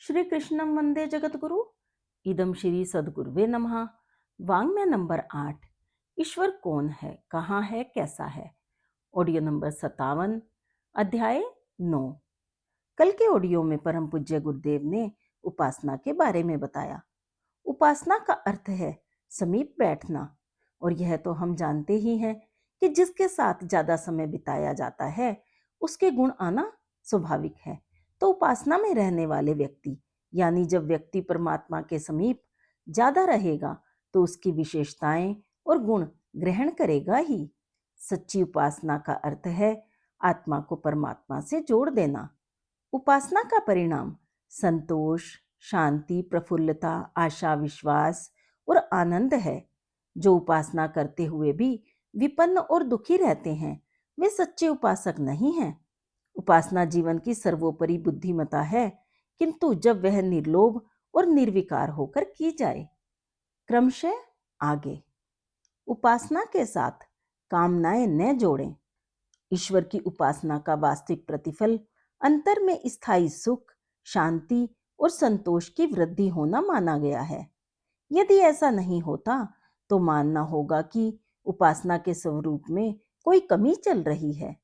श्री कृष्णम वंदे जगद्गुरु। इदम श्री सद्गुरुवे नमः। वांग्मय नंबर 8। ईश्वर कौन है, कहाँ है, कैसा है। ऑडियो नंबर 57, अध्याय 9। कल के ऑडियो में परम पूज्य गुरुदेव ने उपासना के बारे में बताया। उपासना का अर्थ है समीप बैठना, और यह तो हम जानते ही हैं कि जिसके साथ ज्यादा समय बिताया जाता है उसके गुण आना स्वाभाविक है। तो उपासना में रहने वाले व्यक्ति, यानी जब व्यक्ति परमात्मा के समीप ज्यादा रहेगा तो उसकी विशेषताएं और गुण ग्रहण करेगा ही। सच्ची उपासना का अर्थ है आत्मा को परमात्मा से जोड़ देना। उपासना का परिणाम संतोष, शांति, प्रफुल्लता, आशा, विश्वास और आनंद है। जो उपासना करते हुए भी विपन्न और दुखी रहते हैं वे सच्चे उपासक नहीं हैं। उपासना जीवन की सर्वोपरि बुद्धिमता है, किंतु जब वह निर्लोभ और निर्विकार होकर की जाए। क्रमशः आगे। उपासना के साथ कामनाएं न जोड़ें। ईश्वर की उपासना का वास्तविक प्रतिफल अंतर में स्थायी सुख, शांति और संतोष की वृद्धि होना माना गया है। यदि ऐसा नहीं होता तो मानना होगा कि उपासना के स्वरूप में कोई कमी चल रही है।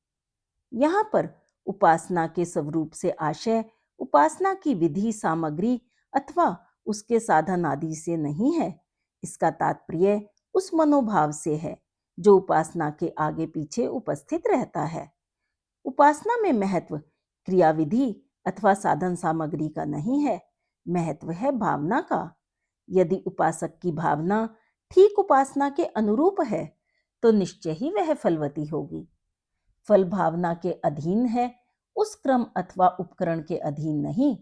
यहाँ पर उपासना के स्वरूप से आशय उपासना की विधि, सामग्री अथवा उसके साधन आदि से नहीं है। इसका तात्पर्य उस मनोभाव से है जो उपासना के आगे पीछे उपस्थित रहता है। उपासना में महत्व क्रियाविधि अथवा साधन सामग्री का नहीं है, महत्व है भावना का। यदि उपासक की भावना ठीक उपासना के अनुरूप है तो निश्चय ही वह फलवती होगी। फल भावना के अधीन है, उस क्रम अथवा उपकरण के अधीन नहीं।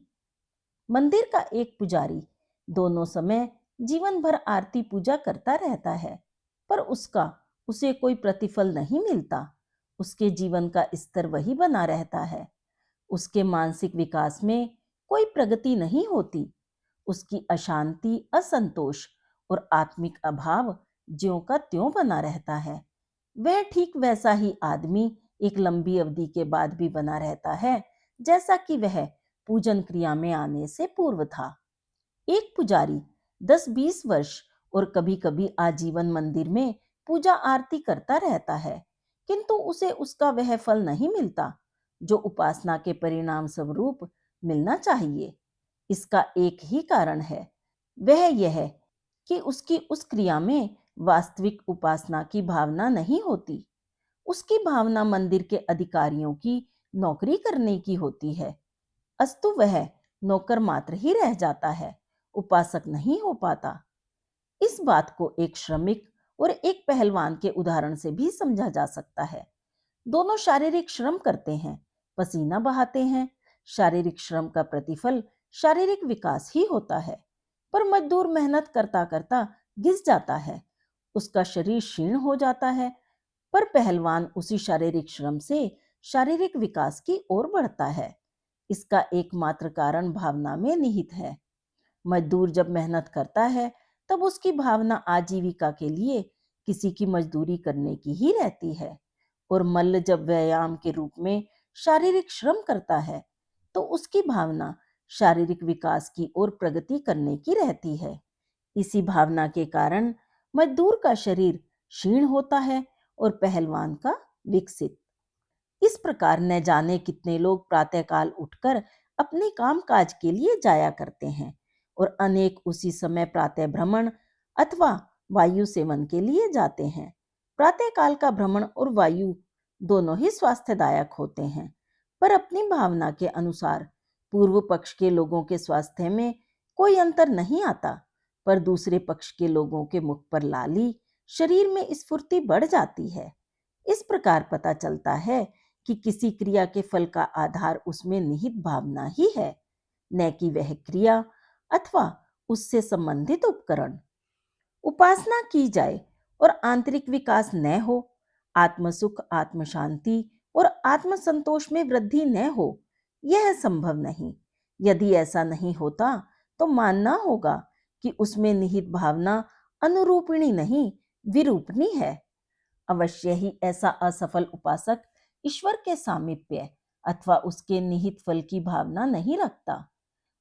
मंदिर का एक पुजारी दोनों समय जीवन भर आरती पूजा करता रहता है, पर उसे कोई प्रतिफल नहीं मिलता। उसके जीवन का स्तर वही बना रहता है। उसके मानसिक विकास में कोई प्रगति नहीं होती। उसकी अशांति, असंतोष और आत्मिक अभाव ज्यों का त्यों बना रहता है। वह ठीक वैसा ही आदमी एक लंबी अवधि के बाद भी बना रहता है जैसा कि वह पूजन क्रिया में आने से पूर्व था। एक पुजारी 10-20 वर्ष और कभी-कभी आजीवन मंदिर में पूजा आरती करता रहता है, किंतु उसे उसका वह फल नहीं मिलता जो उपासना के परिणाम स्वरूप मिलना चाहिए। इसका एक ही कारण है, वह यह कि उसकी उस क्रिया में वास्तविक उपासना की भावना नहीं होती। उसकी भावना मंदिर के अधिकारियों की नौकरी करने की होती है, अस्तु वह नौकर मात्र ही रह जाता है, उपासक नहीं हो पाता। इस बात को एक श्रमिक और एक पहलवान के उदाहरण से भी समझा जा सकता है। दोनों शारीरिक श्रम करते हैं, पसीना बहाते हैं। शारीरिक श्रम का प्रतिफल शारीरिक विकास ही होता है, पर मजदूर मेहनत करता करता घिस जाता है, उसका शरीर क्षीण हो जाता है। पर पहलवान उसी शारीरिक श्रम से शारीरिक विकास की ओर बढ़ता है। इसका एकमात्र कारण भावना में निहित है। मजदूर जब मेहनत करता है तब उसकी भावना आजीविका के लिए किसी की मजदूरी करने की ही रहती है, और मल्ल जब व्यायाम के रूप में शारीरिक श्रम करता है तो उसकी भावना शारीरिक विकास की ओर प्रगति करने की रहती है। इसी भावना के कारण मजदूर का शरीर क्षीण होता है और पहलवान का विकसित। इस प्रकार न जाने कितने लोग प्रातःकाल उठकर अपने काम काज के लिए जाया करते हैं, और अनेक उसी समय प्रातः भ्रमण अथवा वायु सेवन के लिए जाते हैं। प्रातःकाल का भ्रमण और वायु दोनों ही स्वास्थ्यदायक होते हैं, पर अपनी भावना के अनुसार पूर्व पक्ष के लोगों के स्वास्थ्य में कोई अंतर नहीं आता, पर दूसरे पक्ष के लोगों के मुख पर लाली, शरीर में स्फूर्ति बढ़ जाती है। इस प्रकार पता चलता है कि किसी क्रिया के फल का आधार उसमें निहित भावना ही है, न कि वह क्रिया अथवा उससे संबंधित उपकरण। उपासना की जाए और आंतरिक विकास न हो, आत्मसुख, आत्म शांति और आत्म संतोष में वृद्धि न हो, यह संभव नहीं। यदि ऐसा नहीं होता तो मानना होगा कि उसमें निहित भावना अनुरूपिणी नहीं, विरूपणी है। अवश्य ही ऐसा असफल उपासक ईश्वर के सामीप्य अथवा उसके निहित फल की भावना नहीं रखता।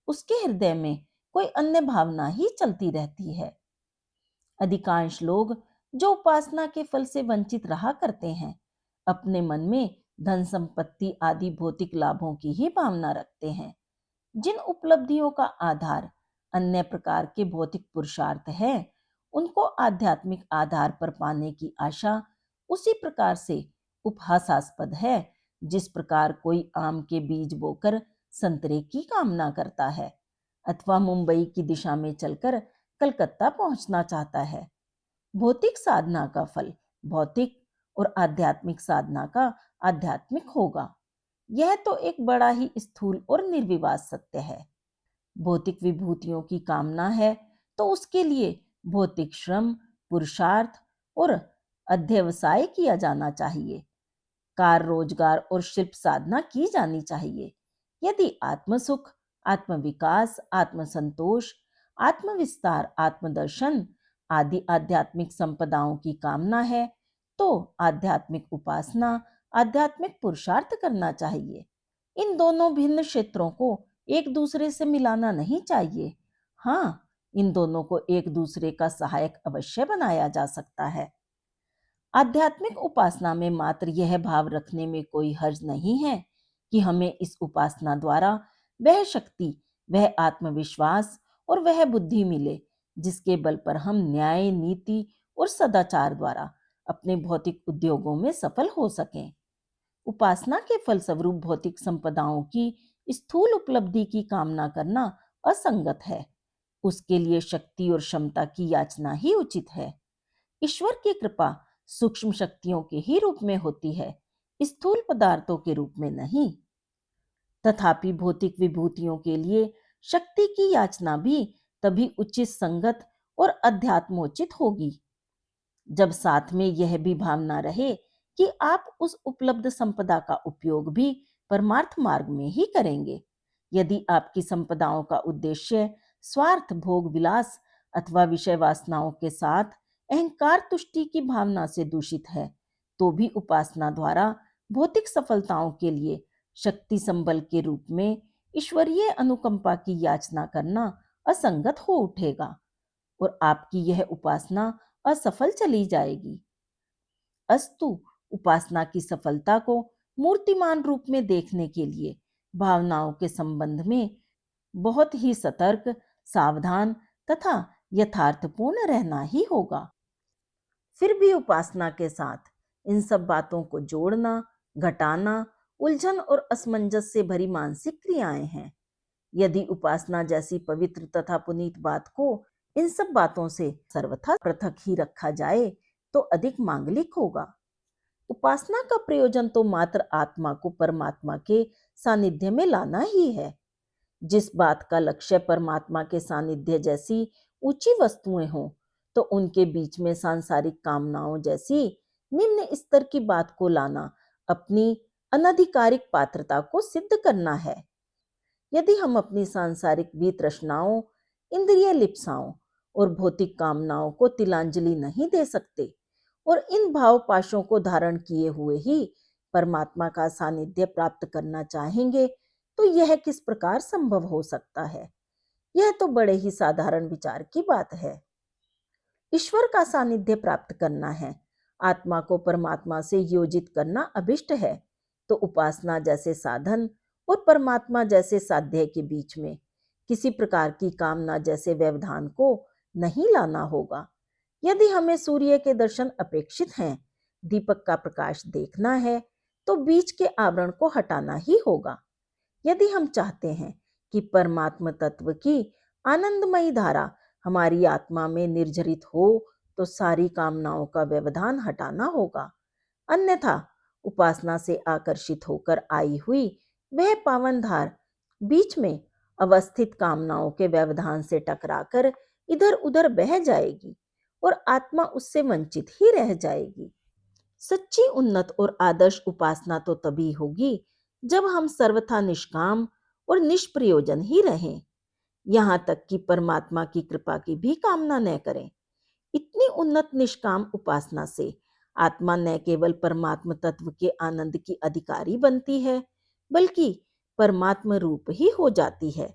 उसके हृदय में कोई अन्य भावना ही चलती रहती है। अधिकांश लोग जो उपासना के फल से वंचित रहा करते हैं, अपने मन में धन संपत्ति आदि भौतिक लाभों की ही भावना रखते हैं। जिन उपलब्धियों का आधार अन्य प्रकार के भौतिक पुरुषार्थ है, उनको आध्यात्मिक आधार पर पाने की आशा उसी प्रकार से उपहासास्पद है जिस प्रकार कोई आम के बीज बोकर संतरे की कामना करता है अथवा मुंबई की दिशा में चलकर कलकत्ता पहुंचना चाहता है। भौतिक साधना का फल भौतिक और आध्यात्मिक साधना का आध्यात्मिक होगा। यह तो एक बड़ा ही स्थूल और निर्विवाद सत्य है। भौतिक विभूतियों की कामना है तो उसके लिए भौतिक श्रम, पुरुषार्थ और अध्यवसाय किया जाना चाहिए। कार रोजगार और शिल्प साधना की जानी चाहिए। यदि आत्मसुख, आत्मविकास, आत्मसंतोष, आत्मविस्तार, आत्मदर्शन आदि आध्यात्मिक संपदाओं की कामना है तो आध्यात्मिक उपासना, आध्यात्मिक पुरुषार्थ करना चाहिए। इन दोनों भिन्न क्षेत्रों को एक दूसरे से मिलाना नहीं चाहिए। हाँ, इन दोनों को एक दूसरे का सहायक अवश्य बनाया जा सकता है। आध्यात्मिक उपासना में मात्र यह भाव रखने में कोई हर्ज नहीं है कि हमें इस उपासना द्वारा वह शक्ति, वह आत्मविश्वास और वह बुद्धि मिले जिसके बल पर हम न्याय, नीति और सदाचार द्वारा अपने भौतिक उद्योगों में सफल हो सकें। उपासना के फलस्वरूप भौतिक संपदाओं की स्थूल उपलब्धि की कामना करना असंगत है। उसके लिए शक्ति और क्षमता की याचना ही उचित है। ईश्वर की कृपा सूक्ष्म शक्तियों के ही रूप में होती है, स्थूल पदार्थों के रूप में नहीं। तथापि भौतिक विभूतियों के लिए शक्ति की याचना भी तभी उचित, संगत और अध्यात्मोचित होगी जब साथ में यह भी भावना रहे कि आप उस उपलब्ध संपदा का उपयोग भी परमार्थ मार्ग में ही करेंगे। यदि आपकी संपदाओं का उद्देश्य स्वार्थ, भोग विलास अथवा विषय वासनाओं के साथ अहंकार तुष्टि की भावना से दूषित है, तो भी उपासना द्वारा भौतिक सफलताओं के लिए शक्ति संबल के रूप में ईश्वरीय अनुकंपा की याचना करना असंगत हो उठेगा और आपकी यह उपासना असफल चली जाएगी। अस्तु, उपासना की सफलता को मूर्तिमान रूप में देखने के लिए भावनाओं के संबंध में बहुत ही सतर्क, सावधान तथा यथार्थपूर्ण रहना ही होगा। फिर भी उपासना के साथ इन सब बातों को जोड़ना, घटाना, उलझन और असमंजस से भरी मानसिक क्रियाएं हैं। यदि उपासना जैसी पवित्र तथा पुनीत बात को इन सब बातों से सर्वथा पृथक ही रखा जाए तो अधिक मांगलिक होगा। उपासना का प्रयोजन तो मात्र आत्मा को परमात्मा के सानिध्य में लाना ही है। जिस बात का लक्ष्य परमात्मा के सानिध्य जैसी ऊंची वस्तुएं हों, तो उनके बीच में सांसारिक कामनाओं जैसी निम्न स्तर की बात को लाना अपनी अनधिकारिक पात्रता को सिद्ध करना है। यदि हम अपनी सांसारिक वितृष्णाओं, इंद्रिय लिप्साओं और भौतिक कामनाओं को तिलांजलि नहीं दे सकते और इन भाव पाशों को धारण किए हुए ही परमात्मा का सानिध्य प्राप्त करना चाहेंगे, तो यह किस प्रकार संभव हो सकता है? यह तो बड़े ही साधारण विचार की बात है। ईश्वर का सानिध्य प्राप्त करना है, आत्मा को परमात्मा से योजित करना अभिष्ट है, तो उपासना जैसे साधन और परमात्मा जैसे साध्य के बीच में किसी प्रकार की कामना जैसे व्यवधान को नहीं लाना होगा। यदि हमें सूर्य के दर्शन अपेक्षित हैं, दीपक का प्रकाश देखना है, तो बीच के आवरण को हटाना ही होगा। यदि हम चाहते हैं कि परमात्म तत्व की आनंदमयी धारा हमारी आत्मा में निर्झरित हो, तो सारी कामनाओं का व्यवधान हटाना होगा। अन्यथा उपासना से आकर्षित होकर आई हुई वह पावन धार बीच में अवस्थित कामनाओं के व्यवधान से टकराकर इधर उधर बह जाएगी और आत्मा उससे वंचित ही रह जाएगी। सच्ची, उन्नत और आदर्श उपासना तो तभी होगी जब हम सर्वथा निष्काम और निष्प्रयोजन ही रहें, यहाँ तक कि परमात्मा की कृपा की भी कामना न करें। इतनी उन्नत निष्काम उपासना से आत्मा न केवल परमात्म तत्व के आनंद की अधिकारी बनती है, बल्कि परमात्म रूप ही हो जाती है।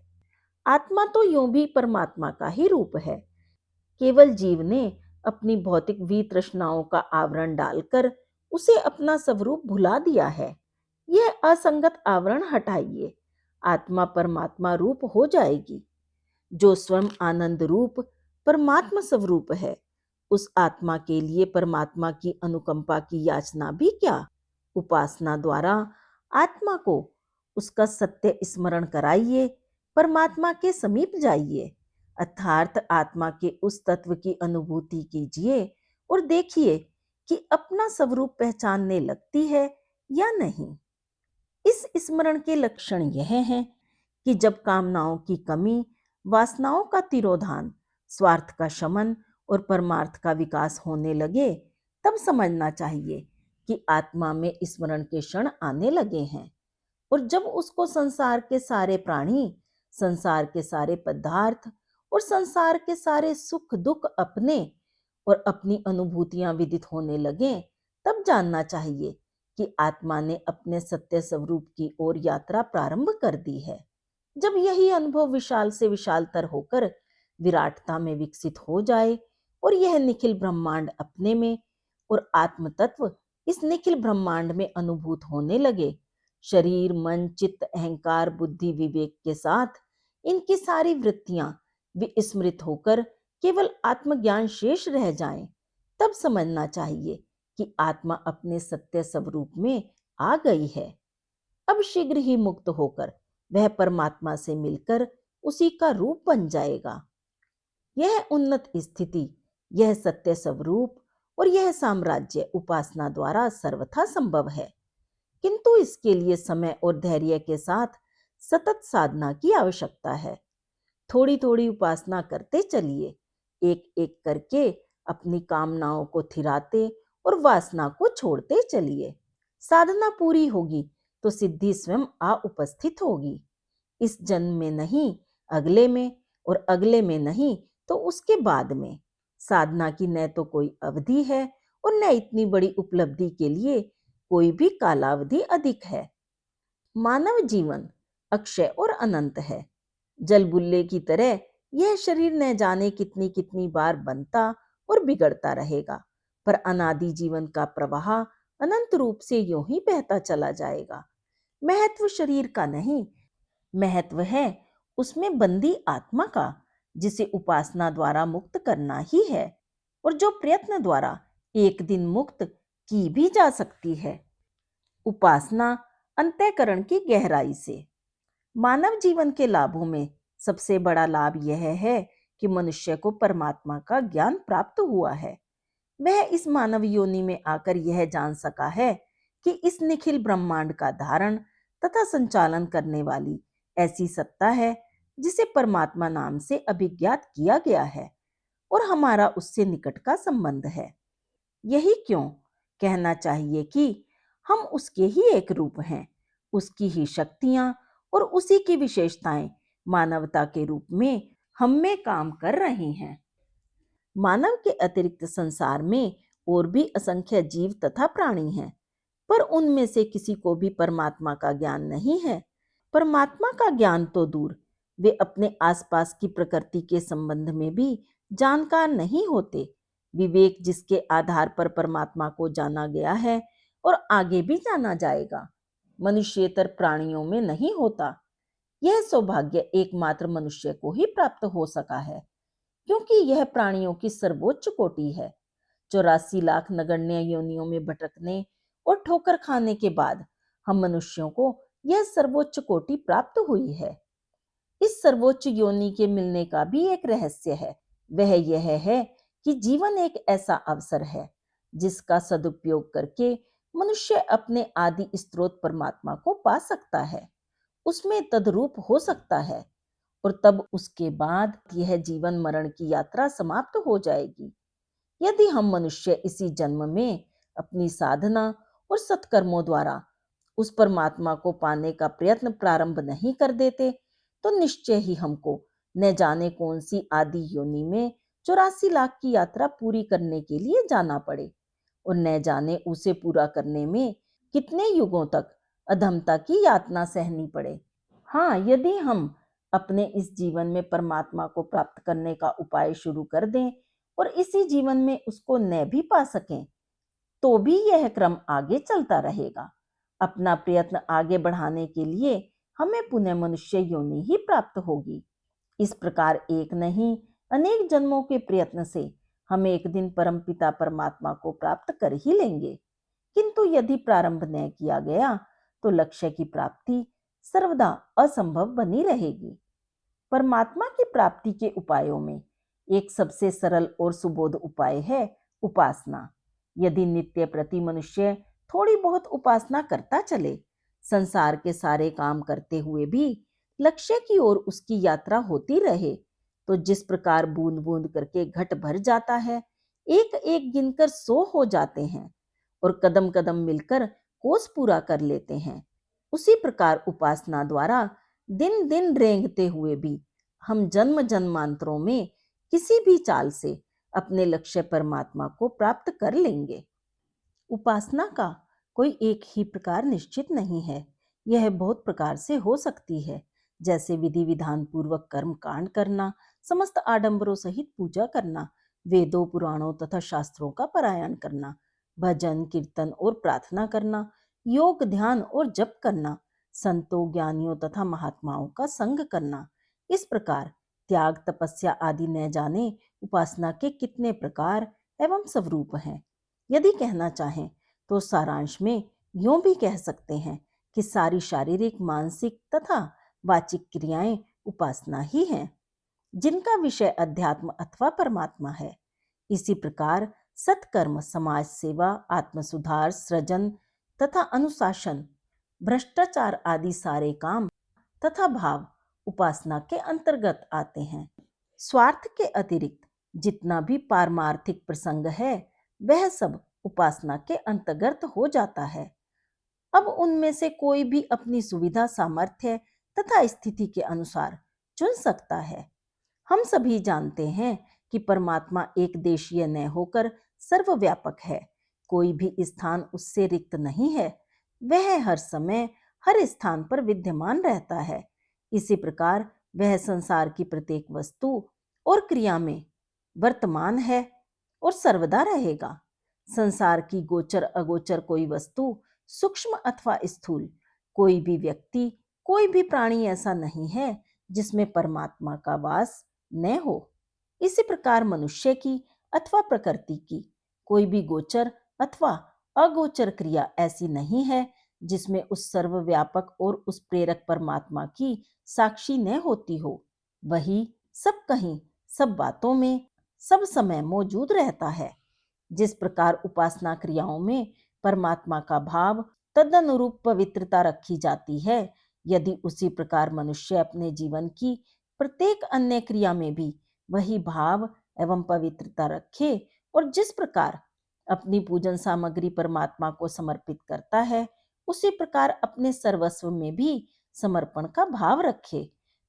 आत्मा तो यूं भी परमात्मा का ही रूप है। केवल जीव ने अपनी भौतिक वितृष्णाओं का आवरण डालकर उसे अपना स्वरूप भुला दिया है। यह असंगत आवरण हटाइए, आत्मा परमात्मा रूप हो जाएगी। जो स्वयं आनंद रूप परमात्मा स्वरूप है, उस आत्मा के लिए परमात्मा की अनुकंपा की याचना भी क्या। उपासना द्वारा आत्मा को उसका सत्य स्मरण कराइए, परमात्मा के समीप जाइए, अर्थात आत्मा के उस तत्व की अनुभूति कीजिए और देखिए कि अपना स्वरूप पहचानने लगती है या नहीं। इस स्मरण के लक्षण यह हैं कि जब कामनाओं की कमी, वासनाओं का तिरोधान, स्वार्थ का शमन और परमार्थ का विकास होने लगे, तब समझना चाहिए कि आत्मा में स्मरण के क्षण आने लगे हैं। और जब उसको संसार के सारे प्राणी, संसार के सारे पदार्थ और संसार के सारे सुख दुख अपने और अपनी अनुभूतियां विदित होने लगे, तब जानना चाहिए कि आत्मा ने अपने सत्य स्वरूप की ओर यात्रा प्रारंभ कर दी है। जब यही अनुभव विशाल से विशालतर होकर विराटता में विकसित हो जाए और यह निखिल ब्रह्मांड अपने में और आत्म तत्व इस निखिल ब्रह्मांड में अनुभूत होने लगे, शरीर मन चित्त अहंकार बुद्धि विवेक के साथ इनकी सारी वृत्तियां विस्मृत होकर केवल आत्मज्ञान शेष रह जाए, तब समझना चाहिए कि आत्मा अपने सत्य स्वरूप में आ गई है। अब शीघ्र ही मुक्त होकर वह परमात्मा से मिलकर उसी का रूप बन जाएगा। यह उन्नत स्थिति, यह सत्य स्वरूप और यह साम्राज्य उपासना द्वारा सर्वथा संभव है, किंतु इसके लिए समय और धैर्य के साथ सतत साधना की आवश्यकता है। थोड़ी थोड़ी उपासना करते चलिए, एक एक करके अपनी कामनाओं को थिराते और वासना को छोड़ते चलिए। साधना पूरी होगी तो सिद्धि स्वयं आ उपस्थित होगी। इस जन्म में नहीं, अगले में, और अगले में नहीं तो उसके बाद में। साधना की न तो कोई अवधि है और न इतनी बड़ी उपलब्धि के लिए कोई भी कालावधि अधिक है। मानव जीवन अक्षय और अनंत है। जलबुल्ले की तरह यह शरीर न जाने कितनी कितनी बार बनता और बिगड़ता रहेगा, पर अनादि जीवन का प्रवाह अनंत रूप से यूं ही बहता चला जाएगा। महत्व शरीर का नहीं, महत्व है उसमें बंदी आत्मा का, जिसे उपासना द्वारा मुक्त करना ही है और जो प्रयत्न द्वारा एक दिन मुक्त की भी जा सकती है। उपासना अंतःकरण की गहराई से। मानव जीवन के लाभों में सबसे बड़ा लाभ यह है कि मनुष्य को परमात्मा का ज्ञान प्राप्त हुआ है। वह इस मानव योनि में आकर यह जान सका है कि इस निखिल ब्रह्मांड का धारण तथा संचालन करने वाली ऐसी सत्ता है जिसे परमात्मा नाम से अभिज्ञात किया गया है और हमारा उससे निकट का संबंध है। यही क्यों कहना चाहिए कि हम उसके ही एक रूप हैं, उसकी ही शक्तियां और उसी की विशेषताएं मानवता के रूप में हम में काम कर रही हैं। मानव के अतिरिक्त संसार में और भी असंख्य जीव तथा प्राणी हैं, पर उनमें से किसी को भी परमात्मा का ज्ञान नहीं है। परमात्मा का ज्ञान तो दूर, वे अपने आसपास की प्रकृति के संबंध में भी जानकार नहीं होते। विवेक जिसके आधार पर परमात्मा को जाना गया है और आगे भी जाना जाएगा, मनुष्येतर प्राणियों में नहीं होता। यह सौभाग्य एकमात्र मनुष्य को ही प्राप्त हो सका है, क्योंकि यह प्राणियों की सर्वोच्च कोटि है। 84 लाख नगण्य योनियों में भटकने और ठोकर खाने के बाद हम मनुष्यों को यह सर्वोच्च कोटि प्राप्त हुई है। इस सर्वोच्च योनि के मिलने का भी एक रहस्य है। वह यह है कि जीवन एक ऐसा अवसर है जिसका सदुपयोग करके मनुष्य अपने आदि स्रोत परमात्मा को पा सकता है, उसमें तद्रूप हो सकता है, और तब उसके बाद यह जीवन मरण की यात्रा समाप्त हो जाएगी। यदि हम मनुष्य इसी जन्म में अपनी साधना और सत्कर्मों द्वारा उस परमात्मा को पाने का प्रयत्न प्रारंभ नहीं कर देते, तो निश्चय ही हमको न जाने कौन सी आदि योनि में 84 लाख की यात्रा पूरी करने के लिए जाना पड़े, और न जाने उसे पूरा करने में कितने युगों तक अधमता की यातना सहनी पड़े। हाँ, यदि हम अपने इस जीवन में परमात्मा को प्राप्त करने का उपाय शुरू कर दें और इसी जीवन में उसको न भी पा सकें तो भी यह क्रम आगे चलता रहेगा। अपना प्रयत्न आगे बढ़ाने के लिए हमें पुनः मनुष्य योनि ही प्राप्त होगी। इस प्रकार एक नहीं अनेक जन्मों के प्रयत्न से हम एक दिन परमपिता परमात्मा को प्राप्त कर ही लेंगे। किंतु यदि प्रारंभ न किया गया तो लक्ष्य की प्राप्ति सर्वदा असंभव बनी रहेगी। परमात्मा की प्राप्ति के उपायों में एक सबसे सरल और सुबोध उपाय है उपासना। यदि नित्य प्रति मनुष्य थोड़ी बहुत उपासना करता चले, संसार के सारे काम करते हुए भी लक्ष्य की ओर उसकी यात्रा होती रहे, तो जिस प्रकार बूंद बूंद करके घट भर जाता है, एक एक गिनकर 100 हो जाते हैं और कदम कदम मिलकर कोस पूरा कर लेते हैं, उसी प्रकार उपासना द्वारा दिन दिन रेंगते हुए भी हम जन्म जन्मांतरों में किसी भी चाल से अपने लक्ष्य परमात्मा को प्राप्त कर लेंगे। उपासना का कोई एक ही प्रकार निश्चित नहीं है, यह बहुत प्रकार से हो सकती है, जैसे विधि विधान पूर्वक कर्म कांड करना, समस्त आडंबरों सहित पूजा करना, वेदों पुराणों तथा शास्त्रों का पारायण करना, भजन कीर्तन और प्रार्थना करना, योग ध्यान और जप करना, संतों ज्ञानियों तथा महात्माओं का संग करना। इस प्रकार त्याग तपस्या आदि न जाने उपासना के कितने प्रकार एवं स्वरूप हैं। यदि कहना चाहें तो सारांश में यूं भी कह सकते हैं कि सारी शारीरिक मानसिक तथा वाचिक क्रियाएं उपासना ही हैं, जिनका विषय अध्यात्म अथवा परमात्मा है। इसी प्रकार सत्कर्म, समाज सेवा, आत्म सुधार, सृजन तथा अनुशासन, भ्रष्टाचार आदि सारे काम तथा भाव उपासना के अंतर्गत आते हैं। स्वार्थ के अतिरिक्त जितना भी पारमार्थिक प्रसंग है वह सब उपासना के अंतर्गत हो जाता है। अब उनमें से कोई भी अपनी सुविधा सामर्थ्य तथा स्थिति के अनुसार चुन सकता है। हम सभी जानते हैं कि परमात्मा एक देशीय न होकर सर्वव्यापक है, कोई भी स्थान उससे रिक्त नहीं है, वह हर समय हर स्थान पर विद्यमान रहता है। इसी प्रकार वह संसार की प्रत्येक वस्तु और क्रिया में वर्तमान है और सर्वदा रहेगा। संसार की गोचर अगोचर कोई वस्तु, सूक्ष्म अथवा स्थूल, कोई भी व्यक्ति, कोई भी प्राणी ऐसा नहीं है जिसमें परमात्मा का वास न हो। इसी प्रकार मनुष्य की अथवा प्रकृति की कोई भी गोचर अथवा अगोचर क्रिया ऐसी नहीं है जिसमें उस सर्वव्यापक और उस प्रेरक परमात्मा की साक्षी न होती हो। वही सब कहीं, सब बातों में, सब समय मौजूद रहता है। जिस प्रकार उपासना क्रियाओं में परमात्मा का भाव तदनुरूप पवित्रता रखी जाती है, यदि उसी प्रकार मनुष्य अपने जीवन की प्रत्येक अन्य क्रिया में भी वही भाव एवं पवित्रता रखे और जिस प्रकार अपनी पूजन सामग्री परमात्मा को समर्पित करता है, उसी प्रकार अपने सर्वस्व में भी समर्पण का भाव रखे,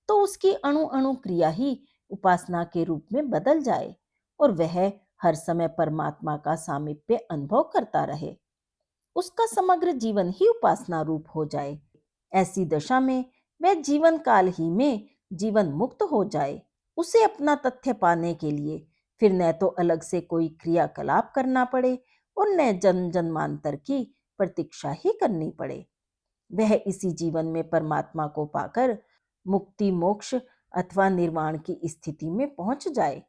तो उसकी अणु अणु क्रिया ही उपासना के रूप में बदल जाए और वह हर समय परमात्मा का सामीप्य अनुभव करता रहे। उसका समग्र जीवन ही उपासना रूप हो जाए। ऐसी दशा में वह जीवन काल ही में जीवन मुक्त हो जाए। उसे अपना तथ्य पाने के लिए फिर न तो अलग से कोई क्रियाकलाप करना पड़े और न जन्म जन्मांतर की प्रतीक्षा ही करनी पड़े। वह इसी जीवन में परमात्मा को पाकर मुक्ति, मोक्ष अथवा निर्वाण की स्थिति में पहुंच जाए।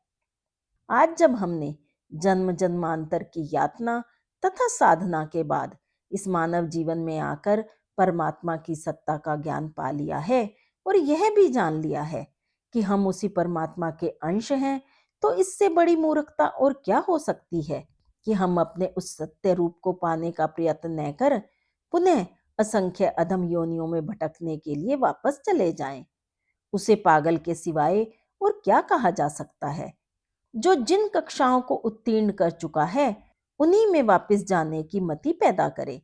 आज जब हमने जन्म जन्मांतर की यातना तथा साधना के बाद इस मानव जीवन में आकर परमात्मा की सत्ता का ज्ञान पा लिया है और यह भी जान लिया है कि हम उसी परमात्मा के अंश हैं, तो इससे बड़ी मूर्खता और क्या हो सकती है कि हम अपने उस सत्य रूप को पाने का प्रयत्न न कर पुनः असंख्य अधम योनियों में भटकने के लिए वापस चले जाएं। उसे पागल के सिवाय और क्या कहा जा सकता है। जो जिन कक्षाओं को उत्तीर्ण कर चुका है उन्हीं में वापस जाने की मति पैदा करे।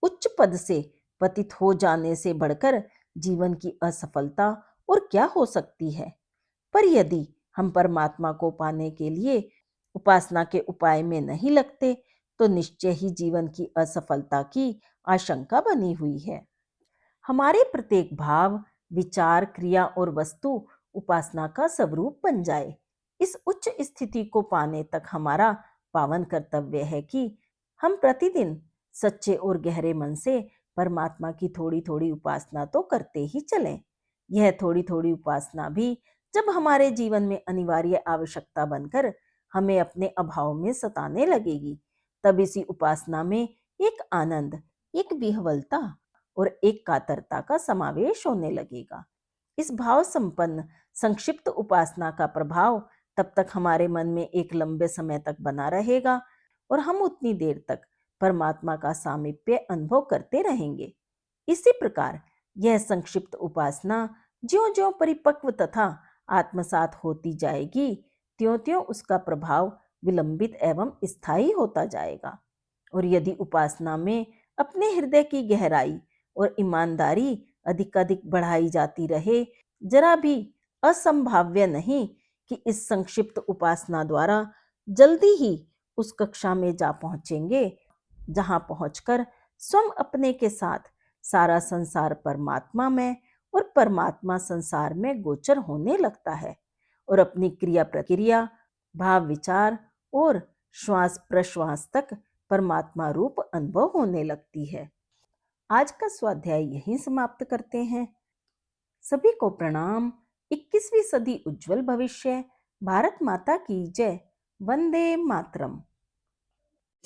उच्च पद से पतित हो जाने से बढ़कर जीवन की असफलता और क्या हो सकती है। पर यदि हम परमात्मा को पाने के लिए उपासना के उपाय में नहीं लगते तो निश्चय ही जीवन की असफलता की आशंका बनी हुई है। हमारे प्रत्येक भाव विचार, क्रिया और वस्तु उपासना का स्वरूप बन जाए। इस उच्च स्थिति को पाने तक हमारा पावन कर्तव्य है कि हम प्रतिदिन सच्चे और गहरे मन से परमात्मा की थोड़ी थोड़ी उपासना तो करते ही चलें। यह थोड़ी थोड़ी उपासना भी जब हमारे जीवन में अनिवार्य आवश्यकता बनकर हमें अपने अभाव में सताने लगेगी, तब इसी उपासना में एक आनंद, एक विह्वलता और एक कातरता का समावेश होने लगेगा। इस भाव संपन्न संक्षिप्त उपासना का प्रभाव तब तक हमारे मन में एक लंबे समय तक बना रहेगा और हम उतनी देर तक परमात्मा का सामीप्य अनुभव करते रहेंगे। इसी प्रकार यह संक्षिप्त उपासना ज्यों-ज्यों परिपक्व तथा आत्मसात होती जाएगी, त्यों-त्यों उसका प्रभाव विलंबित एवं स्थायी होता जाएगा। और यदि उपासना में अपने हृदय की गहराई और ईमानदारी अधिकाधिक बढ़ाई जाती रहे, जरा भी असंभाव्य नहीं कि इस संक्षिप्त उपासना द्वारा जल्दी ही उस कक्षा में जा पहुंचेंगे जहां पहुंचकर स्वयं अपने के साथ सारा संसार परमात्मा में और परमात्मा संसार में गोचर होने लगता है और अपनी क्रिया प्रक्रिया, भाव विचार और श्वास प्रश्वास तक परमात्मा रूप अनुभव होने लगती है। आज का स्वाध्याय यहीं समाप्त करते हैं। सभी को प्रणाम। 21वीं सदी उज्जवल भविष्य। भारत माता की जय। वंदे मातरम।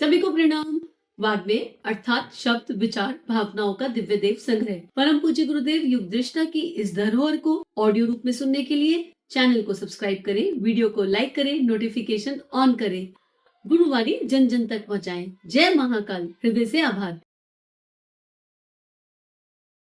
सभी को प्रणाम। वाग्देव अर्थात शब्द, विचार, भावनाओं का दिव्य देव संग्रह परम पूज्य गुरुदेव युग दृष्टा की इस धरोहर को ऑडियो रूप में सुनने के लिए चैनल को सब्सक्राइब करें, वीडियो को लाइक करें, नोटिफिकेशन ऑन करें, गुरुवाणी जन जन तक पहुँचाएं। जय महाकाल। हृदय से आभार।